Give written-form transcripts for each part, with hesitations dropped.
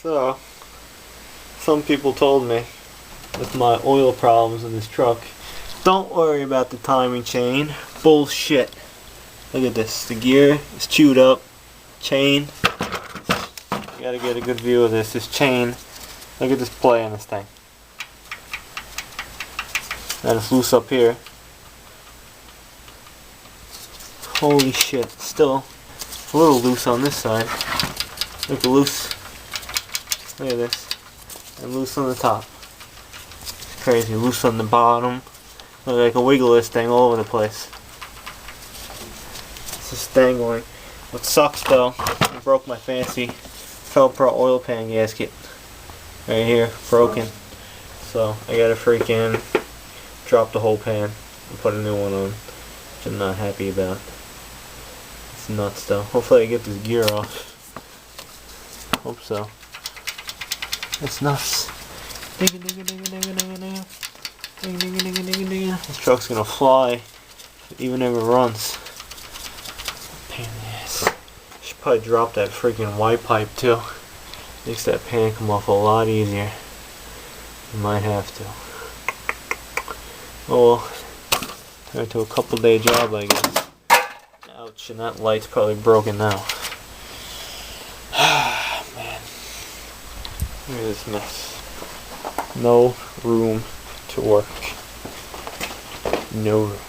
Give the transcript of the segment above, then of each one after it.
So, some people told me with my oil problems in this truck, don't worry about the timing chain. Bullshit. Look at this. The gear is chewed up. Chain. You gotta get a good view of this. This chain. Look at this play on this thing. And it's loose up here. Holy shit. Still a little loose on this side. Look at loose. Look at this. And loose on the top. It's crazy. Loose on the bottom. Look like a wiggle this thing all over the place. It's just dangling. What sucks though, I broke my fancy Velcro oil pan gasket. Right here. Broken. So I gotta freaking drop the whole pan and put a new one on. Which I'm not happy about. It's nuts though. Hopefully I get this gear off. Hope so. It's nuts. This truck's gonna fly even if it runs. Pain in the ass. Should probably drop that freaking white pipe too. Makes that pan come off a lot easier. You might have to. Oh well. Turn into a couple day job I guess. Ouch, and that light's probably broken now. Man. Look at this mess. No room to work. No room.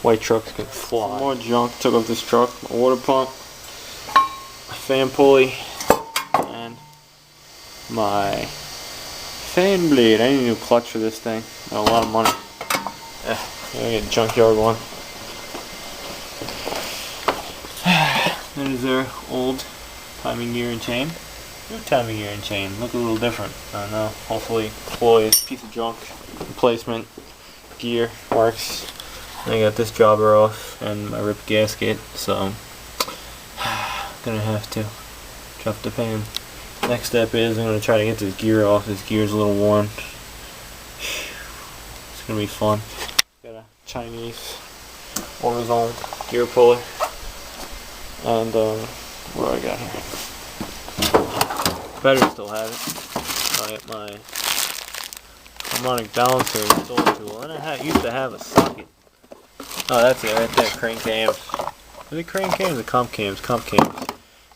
White truck's gonna fly. Some more junk took off this truck. My water pump, my fan pulley, and my fan blade. I need a new clutch for this thing. Got a lot of money. I'm gonna get a junkyard one. That is their old timing gear and chain. New timing gear and chain. Look a little different. I don't know. Hopefully Chloe's piece of junk replacement gear works. I got this jobber off and my ripped gasket, so gonna have to drop the pan. Next step is I'm gonna try to get this gear off. This gear's a little worn. It's gonna be fun. Got a Chinese Orezone gear puller. And what do I got here? Better still have it. I got my harmonic balancer installed tool, and I used to have a socket. Oh, that's it right there. Crane cams. Is it crane cams or comp cams? Comp cams.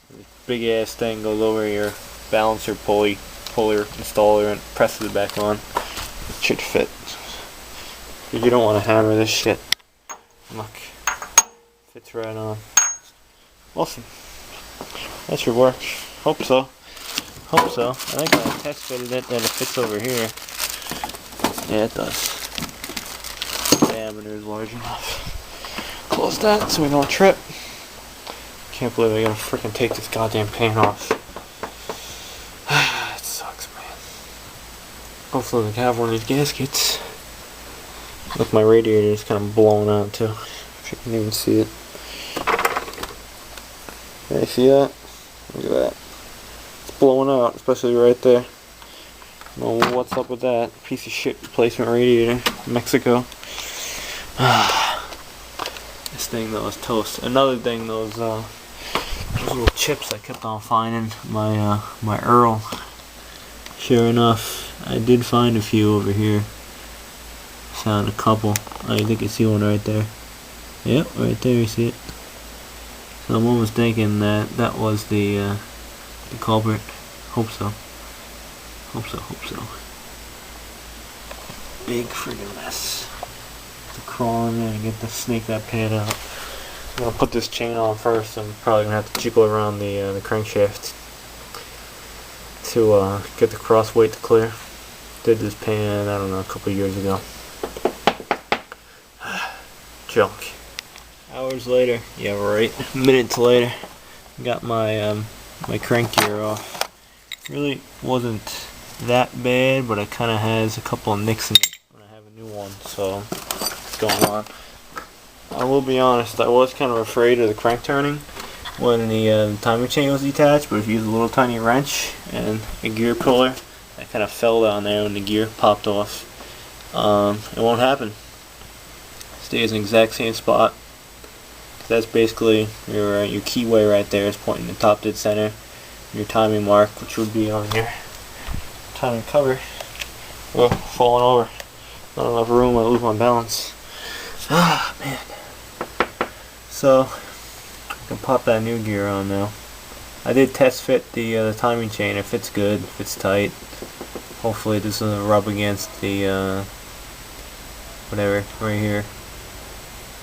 This big ass thing goes over your balancer puller installer and presses it back on. It should fit. You don't want to hammer this shit. Look, fits right on. Awesome. That should work. Hope so. Hope so. I think I test fitted it that it fits over here. Yeah, it does. The diameter is large enough. Close that so we don't trip. Can't believe I gotta freaking take this goddamn pan off. It sucks, man. Hopefully we can have one of these gaskets. Look, my radiator is kind of blown out too. If you can even see it. Can you see that? Look at that. It's blowing out, especially right there. I don't know what's up with that. Piece of shit replacement radiator. Mexico. This thing though is toast. Another thing, those little chips I kept on finding. My Earl. Sure enough, I did find a few over here. Found a couple. I think you see one right there. Yep, right there you see it. So I'm almost thinking that that was the culprit. Hope so. Hope so, hope so. Big friggin' mess. To crawl in there and get to snake that pan out. I'm gonna put this chain on first. I'm probably gonna have to jiggle around the crankshaft to get the cross weight to clear. Did this pan, I don't know, a couple years ago. Junk. Hours later, yeah right, minutes later, got my my crank gear off. Really wasn't that bad, but it kind of has a couple of nicks in it when I have a new one, so what's going on. I will be honest, I was kind of afraid of the crank turning when the timing chain was detached, but if you use a little tiny wrench and a gear puller, that kind of fell down there when the gear popped off. It won't happen. Stays in the exact same spot. That's basically your keyway right there is pointing to top dead center. your timing mark, which would be on your timing cover. Oh, falling over. Not enough room, I lose my balance. Ah, man. So, I can pop that new gear on now. I did test fit the timing chain. It fits good, it fits tight. Hopefully this doesn't rub against the whatever right here.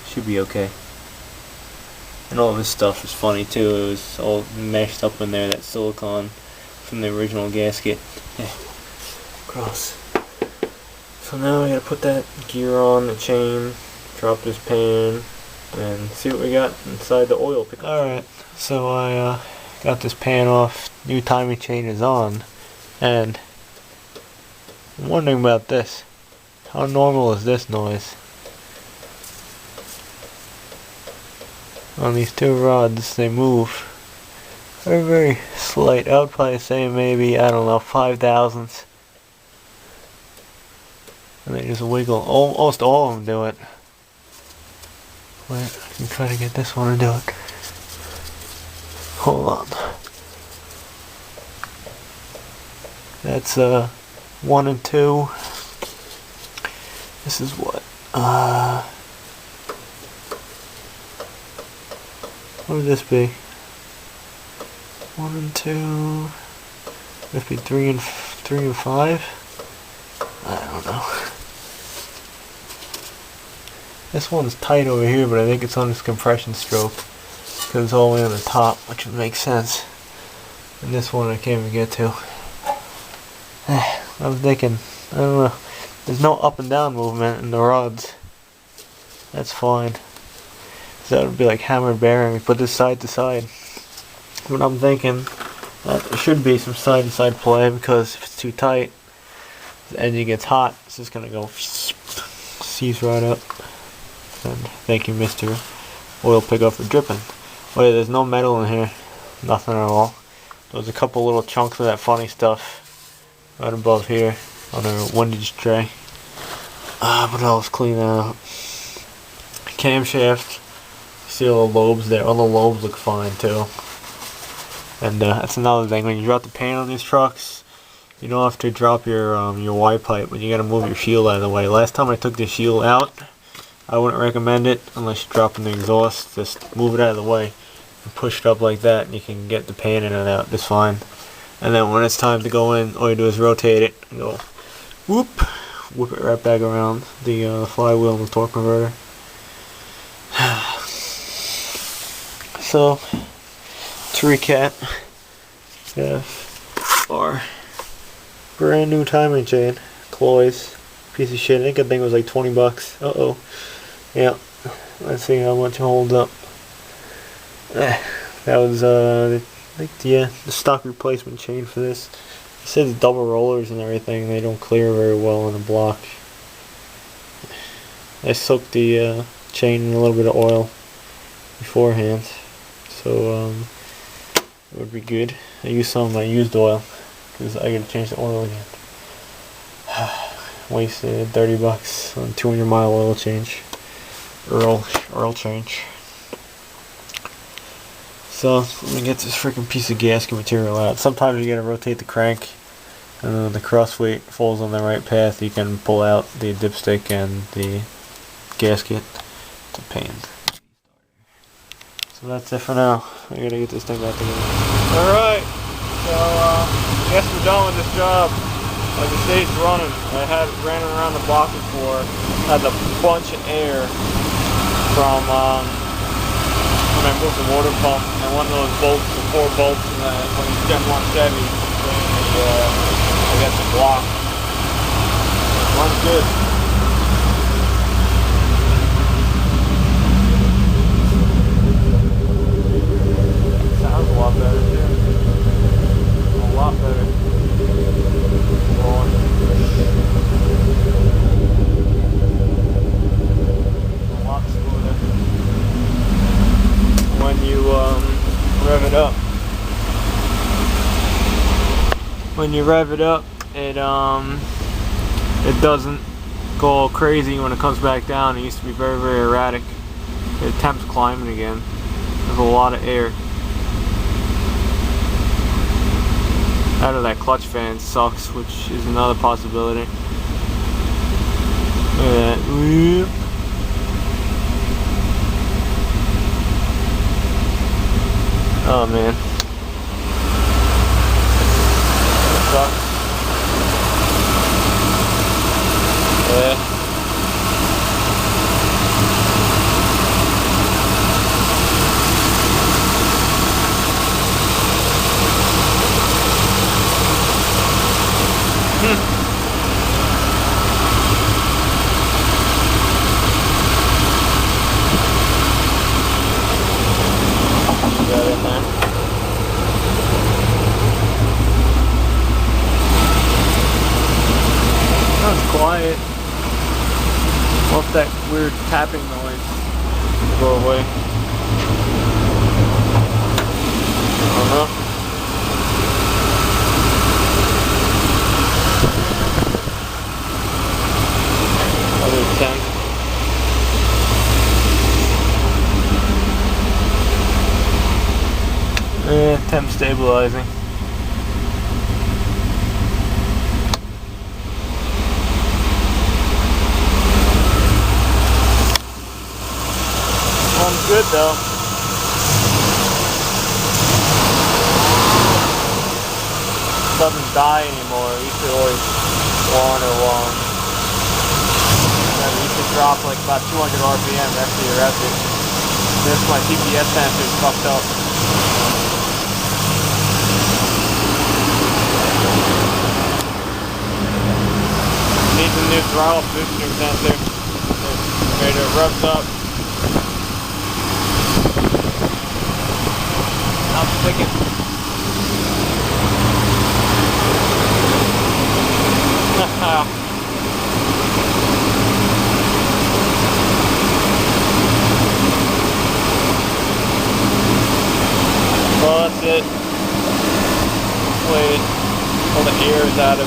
Should be okay. And all of this stuff is funny too. It was all meshed up in there, that silicone from the original gasket. Yeah. Gross. So now I gotta put that gear on, the chain, drop this pan, and see what we got inside the oil pickup. Alright, so I got this pan off, new timing chain is on, and I'm wondering about this. How normal is this noise? On these two rods, they move very, very slight. I would probably say maybe, I don't know, 5 thousandths. And they just wiggle. Almost all of them do it. Wait, I can try to get this one to do it. Hold on. That's 1 and 2. This is what? What would this be? 1 and 2. This be 3 and 5. I don't know. This one's tight over here, but I think it's on this compression stroke because it's all the way on the top, which would make sense. And this one I can't even get to. I was thinking, I don't know. There's no up and down movement in the rods. That's fine. So that would be like hammered bearing. We put this side to side. But I'm thinking that there should be some side to side play because if it's too tight, the engine gets hot. It's just gonna go seize right up. And thank you, Mr. Oil Pickup, for dripping. Oh yeah, there's no metal in here. Nothing at all. There's a couple little chunks of that funny stuff right above here on our windage tray. But I'll clean that out. Camshaft. See all the lobes there. All the lobes look fine too. And that's another thing. When you drop the pan on these trucks, you don't have to drop your Y pipe, but you gotta move your shield out of the way. Last time I took the shield out, I wouldn't recommend it unless you're dropping the exhaust. Just move it out of the way and push it up like that, and you can get the pan in and out just fine. And then when it's time to go in, all you do is rotate it and go whoop, whip it right back around the flywheel and the torque converter. So, to recap, we have our brand new timing chain, Cloy's, piece of shit. I think it was like 20 bucks. Uh-oh. Yeah. Let's see how much it holds up. That was, I think, the stock replacement chain for this. It says double rollers and everything. They don't clear very well on a block. I soaked the chain in a little bit of oil beforehand, so it would be good. I used some of my used oil because I gotta change the oil again. Wasted 30 bucks on 200-mile oil change. Oil change. So let me get this freaking piece of gasket material out. Sometimes you gotta rotate the crank, and then the cross weight falls on the right path. You can pull out the dipstick and the gasket to pan. So that's it for now. I gotta get this thing back together. Alright, so I guess we're done with this job. Like the state's running. I ran around the block before. Had a bunch of air from when I moved the water pump, and one of those bolts, the 4 bolts in the, when you Gen 1 Chevy, I guess the block. Runs good. Sounds a lot better too. A lot better. A lot smoother. When you rev it up. When you rev it up, it doesn't go all crazy when it comes back down. It used to be very, very erratic. The temp's climbing again. There's a lot of air. Out of that clutch fan sucks, which is another possibility. Look at that. Oh man. That sucks. Yeah. Got in there. That was quiet. Well, if that weird tapping noise will go away. I don't know. Other 10. Temp stabilizing. Sounds good though. Doesn't die anymore. It used to always wander. And it used to drop like about 200 RPM after you revved it. This my TPS sensor is fucked up. Needs a new throttle boosting sensor. Right, it revs up. I'm sticking. Well, that's it. Hopefully all the air is out of it.